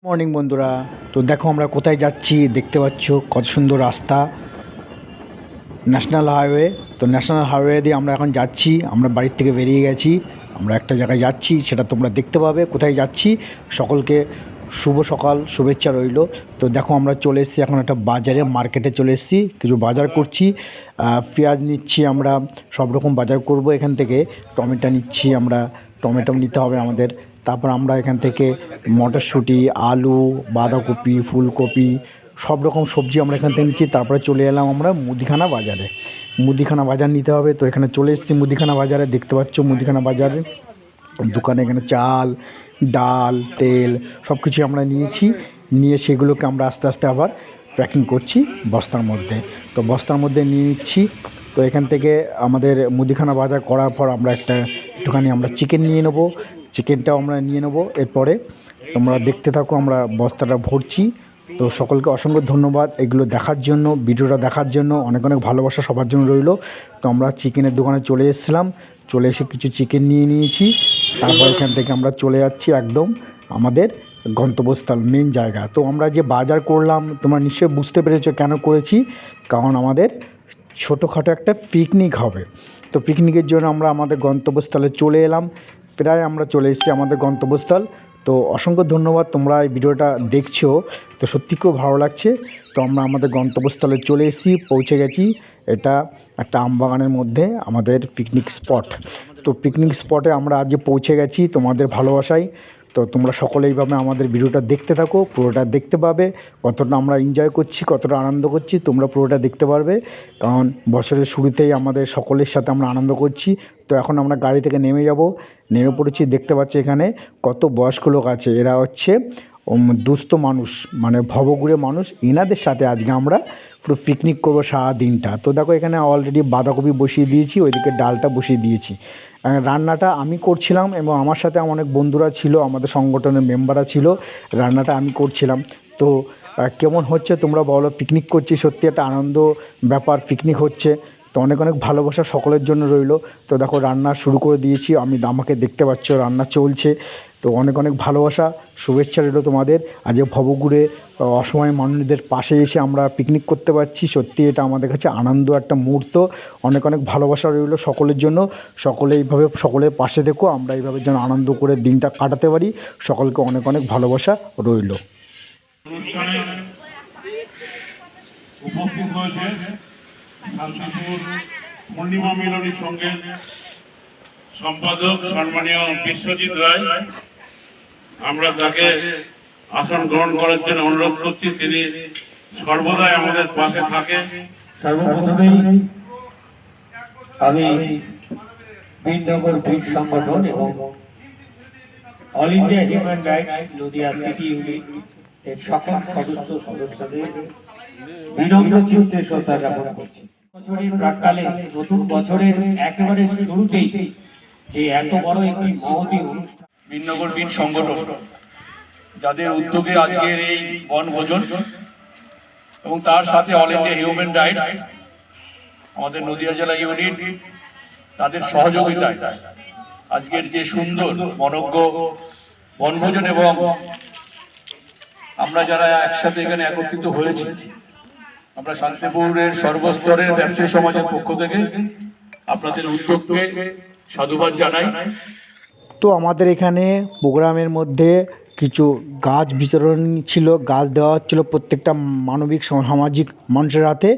Morning বন্ধুরা। তো দেখো আমরা কোথায় যাচ্ছি, দেখতে পাচ্ছ কত সুন্দর রাস্তা, ন্যাশনাল হাইওয়ে। তো ন্যাশনাল হাইওয়ে দিয়ে আমরা এখন যাচ্ছি, আমরা বাড়ির থেকে বেরিয়ে গেছি, আমরা একটা জায়গায় যাচ্ছি, সেটা তোমরা দেখতে পাবে কোথায় যাচ্ছি। সকলকে শুভ সকাল, শুভেচ্ছা রইল। তো দেখো আমরা চলে এসেছি এখন একটা বাজারে, মার্কেটে চলে এসেছি, কিছু বাজার করছি। পেঁয়াজ নিচ্ছি আমরা, সব রকম বাজার করব এখান থেকে। টমেটো নিচ্ছি আমরা, টমেটো নিতে হবে আমাদের। তারপর আমরা এখান থেকে মটরশুঁটি, আলু, বাঁধাকপি, ফুলকপি, সব রকম সবজি আমরা এখান থেকে নিচ্ছি। তারপরে চলে এলাম আমরা মুদিখানা বাজারে, মুদিখানা বাজার নিতে হবে। তো এখানে চলে এসেছি মুদিখানা বাজারে, দেখতে পাচ্ছ মুদিখানা বাজারে দোকানে এখানে চাল, ডাল, তেল সব কিছুই আমরা নিয়েছি। নিয়ে সেগুলোকে আমরা আস্তে আস্তে আবার প্যাকিং করছি বস্তার মধ্যে। তো বস্তার মধ্যে নিয়ে নিচ্ছি। তো এখান থেকে আমাদের মুদিখানা বাজার করার পর আমরা একটুখানি আমরা চিকেন নিয়ে নেবো, চিকেনটাও আমরা নিয়ে নেবো। এরপরে তোমরা দেখতে থাকো, আমরা বস্তাটা ভরছি। তো সকলকে অসংখ্য ধন্যবাদ এগুলো দেখার জন্য, ভিডিওটা দেখার জন্য অনেক অনেক ভালোবাসা সবার জন্য রইল। তো আমরা চিকেনের দোকানে চলে এসেছিলাম, চলে এসে কিছু চিকেন নিয়ে নিয়েছি। তারপর এখান থেকে আমরা চলে যাচ্ছি একদম আমাদের গন্তব্যস্থল, মেন জায়গা। তো আমরা যে বাজার করলাম তোমরা নিশ্চয়ই বুঝতে পেরেছো কেন করেছি, কারণ আমাদের ছোটোখাটো একটা পিকনিক হবে। তো পিকনিকের জন্য আমরা আমাদের গন্তব্যস্থলে চলে এলাম, প্রায় আমরা চলে এসেছি আমাদের গন্তব্যস্থল। তো অসংখ্য ধন্যবাদ, তোমরা এই ভিডিওটা দেখছো, তো সত্যি খুব ভালো লাগছে। তো আমরা আমাদের গন্তব্যস্থলে চলে এসেছি, পৌঁছে গেছি। এটা একটা আমবাগানের মধ্যে আমাদের পিকনিক স্পট। তো পিকনিক স্পটে আমরা আজকে পৌঁছে গেছি তোমাদের ভালোবাসায়। তো তোমরা সকলে এইভাবে আমাদের ভিডিওটা দেখতে থাকো, পুরোটা দেখতে পাবে কতটা আমরা এনজয় করছি, কতটা আনন্দ করছি, তোমরা পুরোটা দেখতে পারবে। কারণ বছরের শুরুতেই আমাদের সকলের সাথে আমরা আনন্দ করছি। তো এখন আমরা গাড়ি থেকে নেমে যাব, নেমে পড়েছি। দেখতে পাচ্ছি এখানে কত বয়স্ক লোক আছে, এরা হচ্ছে দুস্থ মানুষ, মানে ভবঘুরে মানুষ। এনাদের সাথে আজকে আমরা পুরো পিকনিক করবো সারা দিনটা। তো দেখো এখানে অলরেডি বাঁধাকপি বসিয়ে দিয়েছি, ওইদিকে ডালটা বসিয়ে দিয়েছি। রান্নাটা আমি করছিলাম এবং আমার সাথে অনেক বন্ধুরা ছিল, আমাদের সংগঠনের মেম্বাররা ছিল, রান্নাটা আমি করছিলাম। তো কেমন হচ্ছে তোমরা বলো, পিকনিক করছি, সত্যি একটা আনন্দ ব্যাপার, পিকনিক হচ্ছে। তো অনেক অনেক ভালোবাসা সকলের জন্য রইল। তো দেখো রান্না শুরু করে দিয়েছি আমি, আমাকে দেখতে পাচ্ছ রান্না চলছে। তো অনেক অনেক ভালোবাসা, শুভেচ্ছা রইল তোমাদের। আজকে ভবঘুরে অসহায় মানুষদের পাশে এসে আমরা পিকনিক করতে পারছি, সত্যি এটা আমাদের কাছে আনন্দ একটা মুহূর্ত। অনেক অনেক ভালোবাসা রইল সকলের জন্য। সকলে এইভাবে সকলের পাশে দেখো, আমরা এইভাবে যেন আনন্দ করে দিনটা কাটাতে পারি। সকলকে অনেক অনেক ভালোবাসা রইল। অনুষ্ঠানে উপস্থিত হয়েছে শান্তিপুর পূর্ণিমা মিলনী সংঘের সম্পাদক সম্মানীয় বিশ্বজিৎ রায়। আমরা তাকে আসন গ্রহণ করার জন্য অনুরোধ করছি, তিনি সর্বদাই আমাদের পাশে থাকে। সর্বপ্রথমেই আমি বীরনগর বীর সংগঠন এবং all India human rights Nadia city unit এর সকল সদস্যদের বিনম্র চিত্তে শ্রদ্ধা জ্ঞাপন করছি। বছরের প্রাক্কালে নতুন বছরের একেবারে শুরুতেই যে এত বড় একটি মহতী অনুষ্ঠান, বীরনগর বীর সংগঠন যাদের উদ্যোগে আজকের এই বনভোজন, এবং তার সাথে অল ইন্ডিয়া হিউম্যান রাইটস আমাদের নদিয়া জেলা ইউনিট, তাদের সহযোগিতায় আজকের যে সুন্দর মনোজ্ঞ বনভোজন এবং আমরা যারা একসাথে এখানে একত্রিত হয়েছি, আমরা শান্তিপুরের সর্বস্তরের ব্যবসায়ী সমাজের পক্ষ থেকে আপনাদের উদ্যোগকে সাধুবাদ জানাই। তো আমাদের এখানে প্রোগ্রামের মধ্যে কিছু গাছ বিতরণ ছিল, গাছ দেওয়া হচ্ছিলো প্রত্যেকটা মানবিক সামাজিক মানুষের হাতে।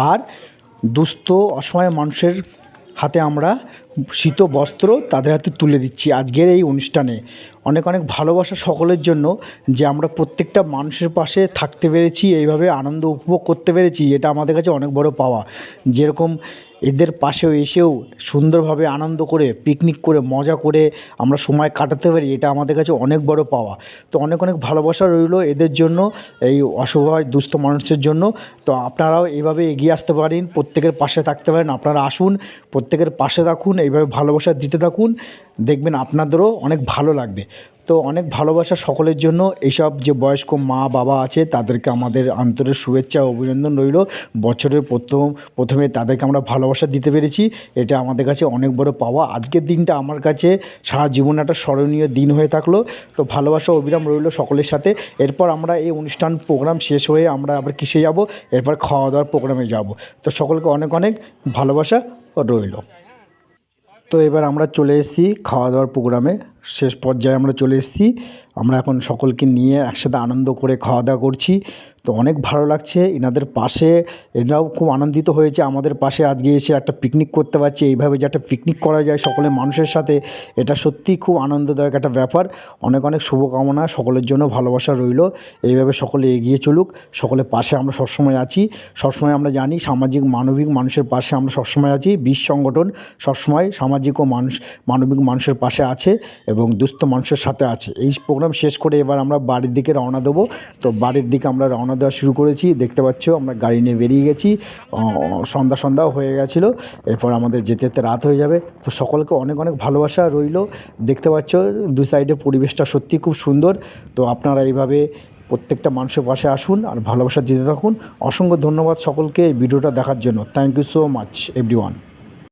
আর দুস্থ অসহায় মানুষের হাতে আমরা শীত বস্ত্র তাদের হাতে তুলে দিচ্ছি আজকের এই অনুষ্ঠানে। অনেক অনেক ভালোবাসা সকলের জন্য, যে আমরা প্রত্যেকটা মানুষের পাশে থাকতে পেরেছি, এইভাবে আনন্দ উপভোগ করতে পেরেছি, এটা আমাদের কাছে অনেক বড় পাওয়া। যেরকম এদের পাশেও এসেও সুন্দরভাবে আনন্দ করে পিকনিক করে মজা করে আমরা সময় কাটাতে পারি, এটা আমাদের কাছে অনেক বড় পাওয়া। তো অনেক অনেক ভালোবাসা রইল এদের জন্য, এই অসহায় দুস্থ মানুষের জন্য। তো আপনারাও এইভাবে এগিয়ে আসতে পারেন, প্রত্যেকের পাশে থাকতে পারেন। আপনারা আসুন, প্রত্যেকের পাশে থাকুন, এইভাবে ভালোবাসা দিতে থাকুন, দেখবেন আপনাদেরও অনেক ভালো লাগবে। তো অনেক ভালোবাসা সকলের জন্য। এইসব যে বয়স্ক মা বাবা আছে তাদেরকে আমাদের আন্তরিক শুভেচ্ছা ও অভিনন্দন রইল। বছরের প্রথমে তাদেরকে আমরা ভালোবাসা দিতে পেরেছি, এটা আমাদের কাছে অনেক বড় পাওয়া। আজকের দিনটা আমার কাছে সারা জীবনে একটা স্মরণীয় দিন হয়ে থাকলো। তো ভালোবাসা অবিরাম রইল সকলের সাথে। এরপর আমরা এই অনুষ্ঠান প্রোগ্রাম শেষ হয়ে আমরা আবার কিসে যাব, এরপর খাওয়া দাওয়ার প্রোগ্রামে যাব। তো সকলকে অনেক অনেক ভালোবাসা রইল। তো এবার আমরা চলে এসেছি খাওয়া দাওয়ার প্রোগ্রামে, শেষ পর্যায়ে আমরা চলে এসেছি। আমরা এখন সকলকে নিয়ে একসাথে আনন্দ করে খাওয়া দাওয়া করছি। তো অনেক ভালো লাগছে এনাদের পাশে, এরাও খুব আনন্দিত হয়েছে আমাদের পাশে আজকে এসে একটা পিকনিক করতে পারছে। এইভাবে যে একটা পিকনিক করা যায় সকলে মানুষের সাথে, এটা সত্যিই খুব আনন্দদায়ক একটা ব্যাপার। অনেক অনেক শুভকামনা সকলের জন্য, ভালোবাসা রইল। এইভাবে সকলে এগিয়ে চলুক, সকলের পাশে আমরা সবসময় আছি। সবসময় আমরা জানি সামাজিক মানবিক মানুষের পাশে আমরা সবসময় আছি। বিশ সংগঠন সবসময় সামাজিক ও মানবিক মানুষের পাশে আছে এবং দুস্থ মানুষের সাথে আছে। এই প্রোগ্রাম শেষ করে এবার আমরা বাড়ির দিকে রওনা দেবো। তো বাড়ির দিকে আমরা রওনা দেওয়া শুরু করেছি। দেখতে পাচ্ছ আমরা গাড়ি নিয়ে বেরিয়ে গেছি। সন্ধ্যাও হয়ে গেছিলো। এরপর আমাদের যেতে যেতে রাত হয়ে যাবে। তো সকলকে অনেক অনেক ভালোবাসা রইল। দেখতে পাচ্ছ দু সাইডে পরিবেশটা সত্যি খুব সুন্দর। তো আপনারা এইভাবে প্রত্যেকটা মানুষের পাশে আসুন আর ভালোবাসা দিতে থাকুন। অসংখ্য ধন্যবাদ সকলকে এই ভিডিওটা দেখার জন্য। Thank you so much everyone.